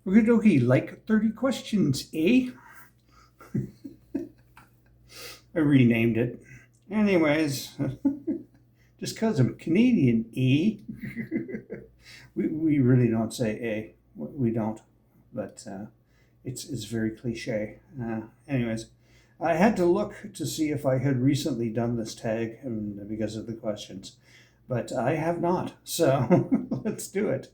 Okie dokie, like 30 questions, eh? I renamed it. Anyways, just because I'm Canadian, eh? we really don't say eh. We don't, but it's very cliche. Anyways, I had to look to see if I had recently done this tag and because of the questions, but I have not. So let's do it.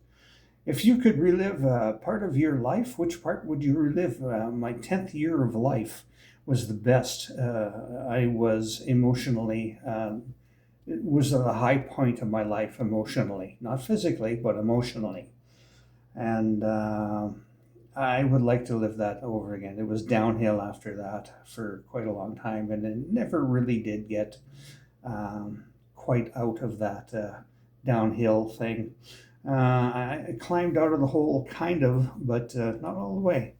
If you could relive part of your life, which part would you relive? My 10th year of life was the best. I was emotionally, it was at the high point of my life emotionally, not physically, but emotionally. And I would like to live that over again. It was downhill after that for quite a long time, and it never really did get quite out of that downhill thing. I climbed out of the hole, kind of, but not all the way.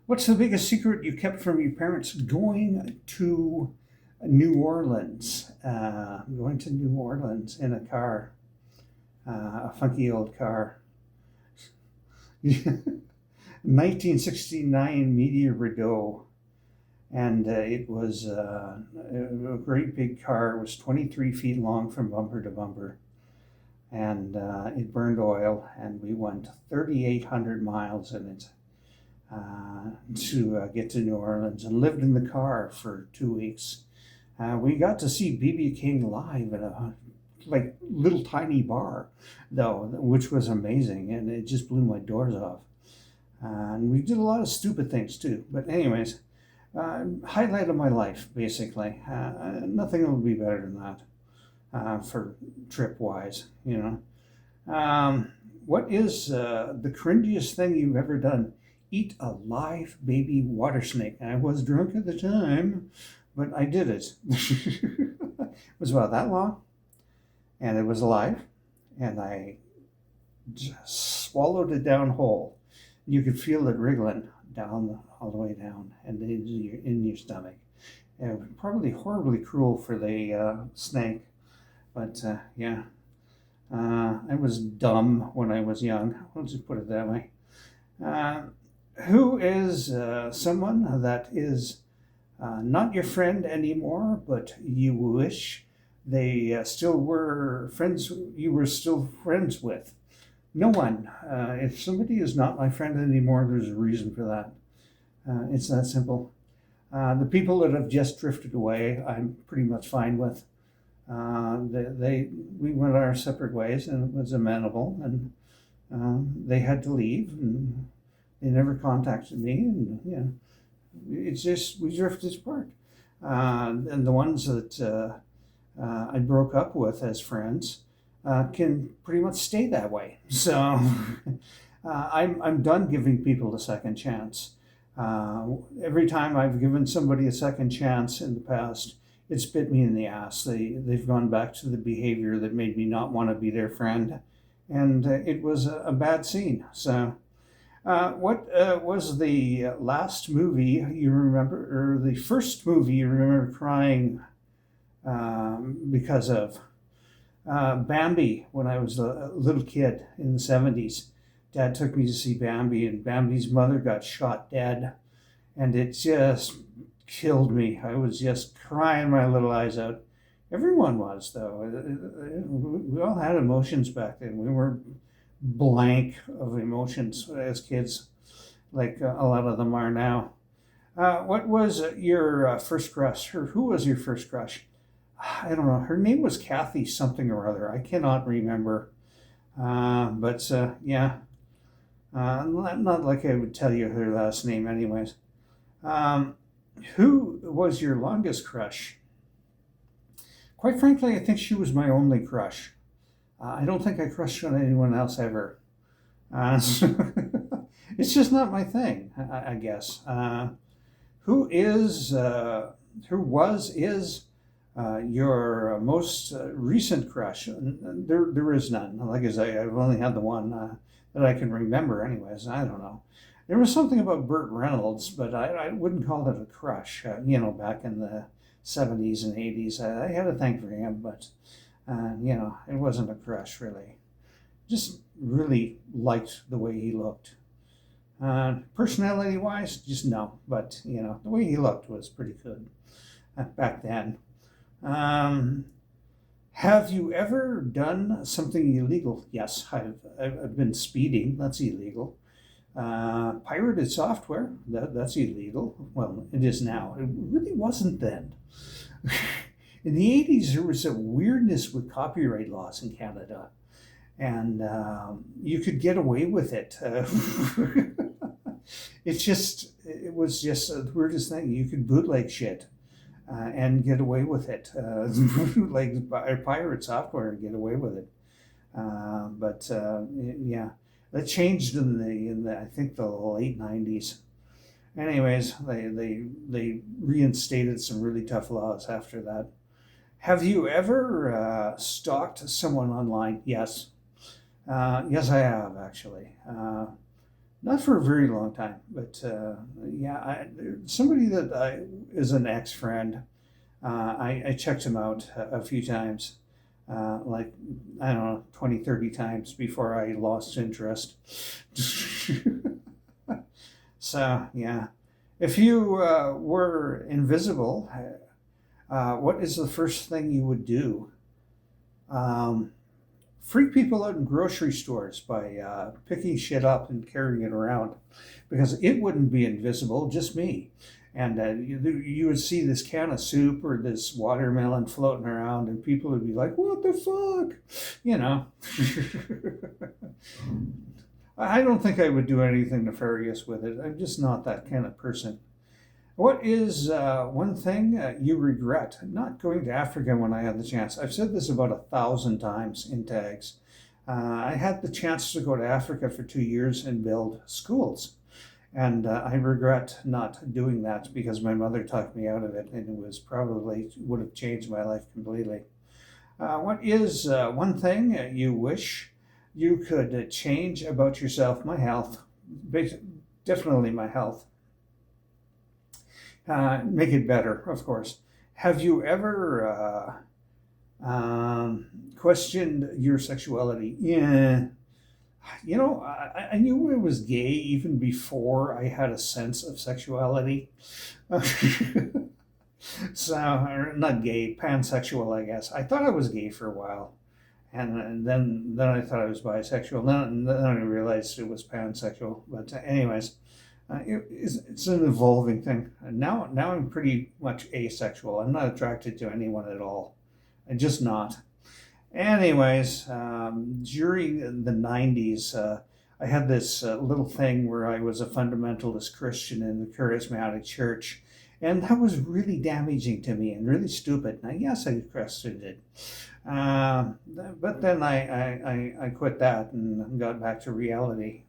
What's the biggest secret you kept from your parents going to New Orleans? Going to New Orleans in a car, a funky old car. 1969 Media Rideau. And it was a great big car. It was 23 feet long from bumper to bumper. And it burned oil, and we went 3,800 miles in it to get to New Orleans and lived in the car for 2 weeks. We got to see B.B. King live at a like little tiny bar, though, which was amazing, and it just blew my doors off. And we did a lot of stupid things too. But anyways, highlight of my life, basically. Nothing will be better than that. For trip wise, you know. What is the cringiest thing you've ever done? Eat a live baby water snake. I was drunk at the time, but I did it. It was about that long, and it was alive, and I just swallowed it down whole. You could feel it wriggling down all the way down and in your stomach. It was probably horribly cruel for the snake. But yeah, I was dumb when I was young. I'll just put it that way. Uh, who is someone that is not your friend anymore, but you wish they still were friends, you were still friends with? No one. If somebody is not my friend anymore, there's a reason for that. It's that simple. The people that have just drifted away, I'm pretty much fine with. We went our separate ways, and it was amenable, and they had to leave, and they never contacted me, and yeah, it's just we drifted apart. And the ones that I broke up with as friends can pretty much stay that way. So I'm done giving people a second chance. Every time I've given somebody a second chance in the past, it's bit me in the ass. They've gone back to the behavior that made me not want to be their friend, and it was a bad scene. So, what was the last movie you remember, or the first movie you remember crying because of? Bambi. When I was a little kid in the '70s, Dad took me to see Bambi, and Bambi's mother got shot dead, and it just killed me. I was just crying my little eyes out. Everyone was, though. We all had emotions back then. We were blank of emotions as kids, like a lot of them are now. What was your first crush? Or who was your first crush? I don't know. Her name was Kathy something or other. I cannot remember. But yeah, not like I would tell you her last name, anyways. Who was your longest crush? Quite frankly, I think she was my only crush. I don't think I crushed on anyone else ever. So it's just not my thing, I guess. Who is, who was, is your most recent crush? There is none. Like I say, I've only had the one that I can remember, anyways. I don't know. There was something about Burt Reynolds, but I wouldn't call it a crush. Back in the '70s and '80s, I had a thing for him, but it wasn't a crush really. Just really liked the way he looked. Personality-wise, just no. But, the way he looked was pretty good back then. Um, have you ever done something illegal? Yes, I've been speeding. That's illegal. Pirated software, that's illegal. Well, it is now. It really wasn't then. In the 80s, there was a weirdness with copyright laws in Canada, and you could get away with it. It was just the weirdest thing. You could bootleg shit and get away with it. Like pirate software and get away with it. But yeah, that changed in the I think the late 90s. Anyways, they reinstated some really tough laws after that. Have you ever stalked someone online? Yes. Yes, I have actually. Not for a very long time, but yeah, somebody that is an ex-friend. I checked him out a few times, like, I don't know, 20, 30 times before I lost interest. So, yeah. If you were invisible, what is the first thing you would do? Um, Freak people out in grocery stores by picking shit up and carrying it around, because it wouldn't be invisible, just me. And you would see this can of soup or this watermelon floating around, and people would be like, "What the fuck?" You know. I don't think I would do anything nefarious with it. I'm just not that kind of person. What is one thing you regret not going to Africa when I had the chance? I've said this about 1,000 times in tags. I had the chance to go to Africa for 2 years and build schools. And I regret not doing that because my mother talked me out of it, and it was probably would have changed my life completely. What is one thing you wish you could change about yourself? My health. Definitely my health. Make it better, of course. Have you ever questioned your sexuality? Yeah. I knew I was gay even before I had a sense of sexuality. So, not gay, pansexual, I guess. I thought I was gay for a while. And then I thought I was bisexual. Then I realized it was pansexual. But anyways, it's an evolving thing. And now I'm pretty much asexual. I'm not attracted to anyone at all. I'm just not. Anyways, during the 90s, I had this little thing where I was a fundamentalist Christian in the charismatic church. And that was really damaging to me and really stupid. Now, yes, I questioned it. But then I quit that and got back to reality,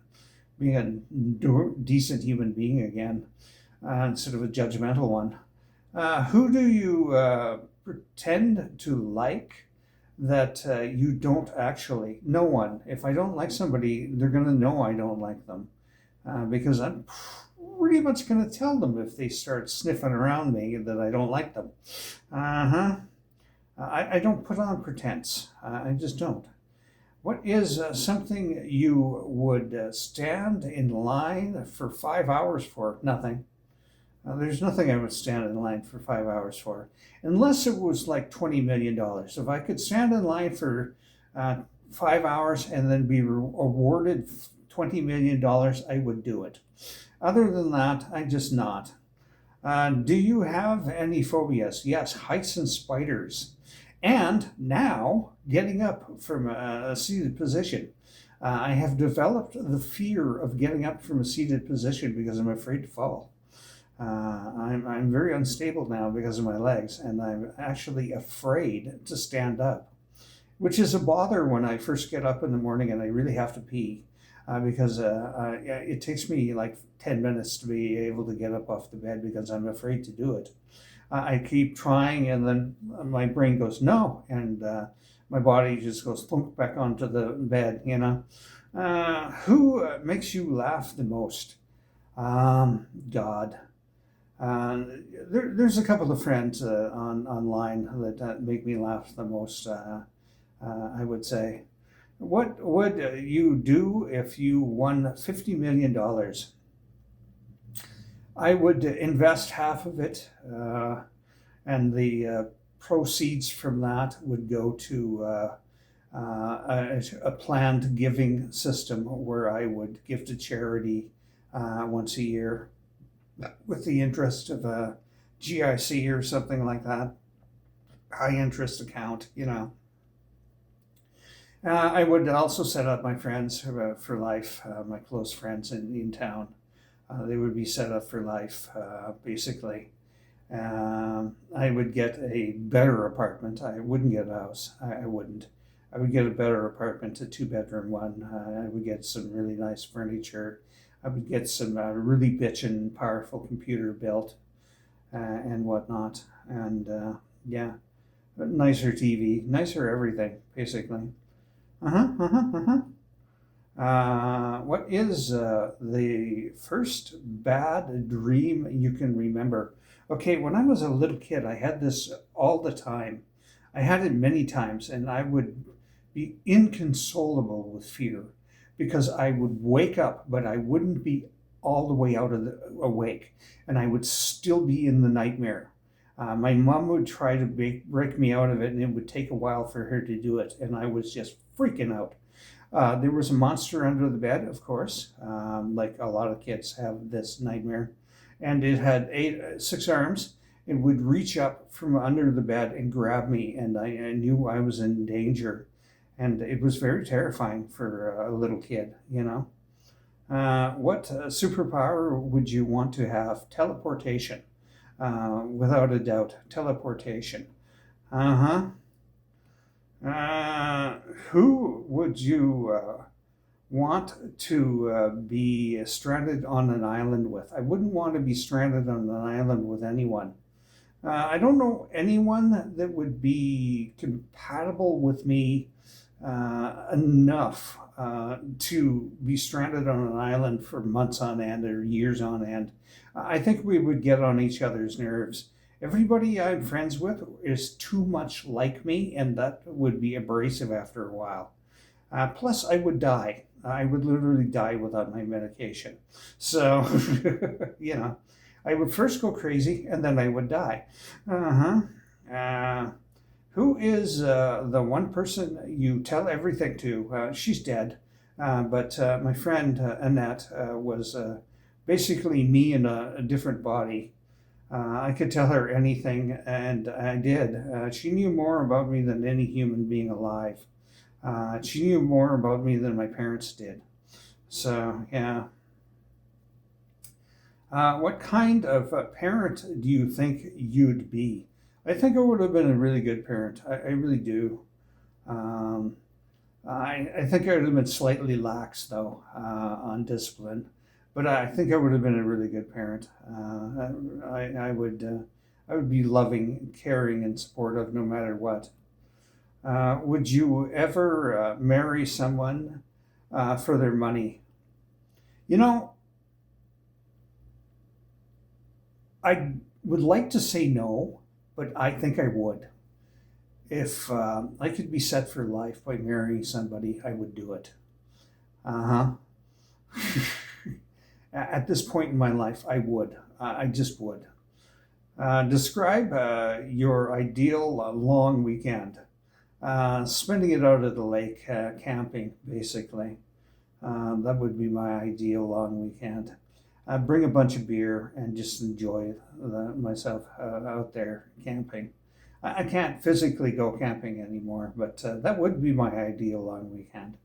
being a decent human being again, instead of a judgmental one. Who do you pretend to like that you don't actually? No one. If I don't like somebody, they're going to know I don't like them, because I'm pretty much going to tell them if they start sniffing around me that I don't like them. Uh-huh. I don't put on pretense. I just don't. What is something you would stand in line for 5 hours for? Nothing. There's nothing I would stand in line for 5 hours for, unless it was like $20 million. If I could stand in line for 5 hours and then be awarded $20 million, I would do it. Other than that, I'm just not. Do you have any phobias? Yes, heights and spiders. And now, getting up from a seated position. I have developed the fear of getting up from a seated position because I'm afraid to fall. I'm very unstable now because of my legs, and I'm actually afraid to stand up, which is a bother when I first get up in the morning and I really have to pee. Because it takes me like 10 minutes to be able to get up off the bed because I'm afraid to do it. I keep trying, and then my brain goes, no, and my body just goes thunk back onto the bed, Who makes you laugh the most? God. There's a couple of friends online that make me laugh the most, I would say. What would you do if you won $50 million? I would invest half of it, and the proceeds from that would go to a planned giving system where I would give to charity once a year with the interest of a GIC or something like that, high interest account, you know. I would also set up my friends for life, my close friends in town. They would be set up for life, basically. I would get a better apartment. I wouldn't get a house. I wouldn't. I would get a better apartment, a 2 bedroom one. I would get some really nice furniture. I would get some really bitchin' powerful computer built and whatnot. And yeah, nicer TV, nicer everything, basically. What is the first bad dream you can remember? Okay, when I was a little kid, I had this all the time. I had it many times, and I would be inconsolable with fear because I would wake up, but I wouldn't be all the way out of the awake, and I would still be in the nightmare. My mom would try to break me out of it, and it would take a while for her to do it, and I was just freaking out. There was a monster under the bed, of course, like a lot of kids have this nightmare, and it had 6 arms. It would reach up from under the bed and grab me, and I knew I was in danger, and it was very terrifying for a little kid, you know. What superpower would you want to have? Teleportation, without a doubt. Teleportation. Uh huh. Who would you want to be stranded on an island with? I wouldn't want to be stranded on an island with anyone. I don't know anyone that would be compatible with me enough to be stranded on an island for months on end or years on end. I think we would get on each other's nerves. Everybody I'm friends with is too much like me, and that would be abrasive after a while. Plus, I would die. I would literally die without my medication. So, you know, I would first go crazy and then I would die. Uh huh. Who is the one person you tell everything to? She's dead. But my friend Annette was basically me in a different body. I could tell her anything, and I did. She knew more about me than any human being alive. She knew more about me than my parents did. So, yeah. What kind of parent do you think you'd be? I think I would have been a really good parent. I really do. Um, I think I would have been slightly lax, though, on discipline. But I think I would have been a really good parent. I would be loving, caring, and supportive no matter what. Would you ever marry someone for their money? You know, I would like to say no, but I think I would. If I could be set for life by marrying somebody, I would do it. Uh huh. At this point in my life, I would. I just would. Describe your ideal long weekend. Spending it out at the lake, camping, basically. That would be my ideal long weekend. Bring a bunch of beer and just enjoy myself out there camping. I can't physically go camping anymore, but that would be my ideal long weekend.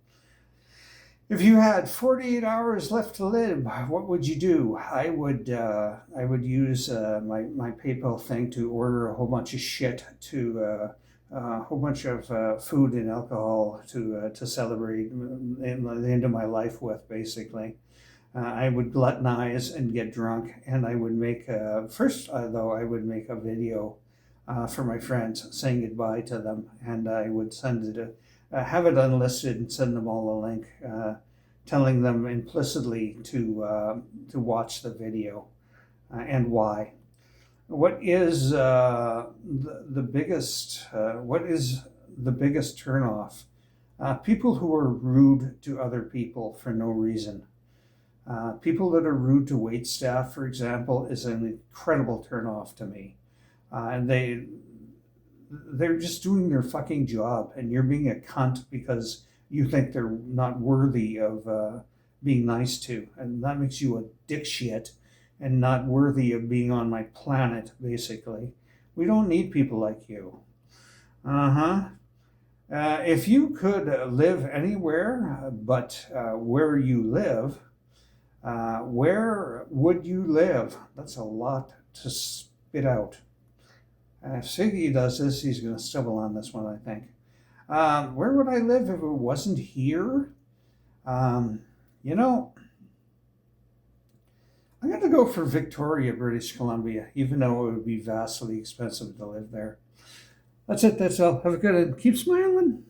If you had 48 hours left to live, what would you do? I would use my PayPal thing to order a whole bunch of shit to a whole bunch of food and alcohol to celebrate the end of my life with, basically. I would gluttonize and get drunk, and I would make first though I would make a video for my friends saying goodbye to them, and I would send it have it unlisted and send them all a link, telling them implicitly to watch the video and why. What is the biggest turnoff? People who are rude to other people for no reason. People that are rude to wait staff, for example, is an incredible turnoff to me. And they're just doing their fucking job, and you're being a cunt because you think they're not worthy of being nice to, and that makes you a dick shit and not worthy of being on my planet. Basically, we don't need people like you. Uh-huh. If you could live anywhere but where you live, where would you live? That's a lot to spit out. If Siggy does this, he's going to stumble on this one, I think. Where would I live if it wasn't here? You know, I'm going to go for Victoria, British Columbia, even though it would be vastly expensive to live there. That's it. That's all. Have a good one. Keep smiling.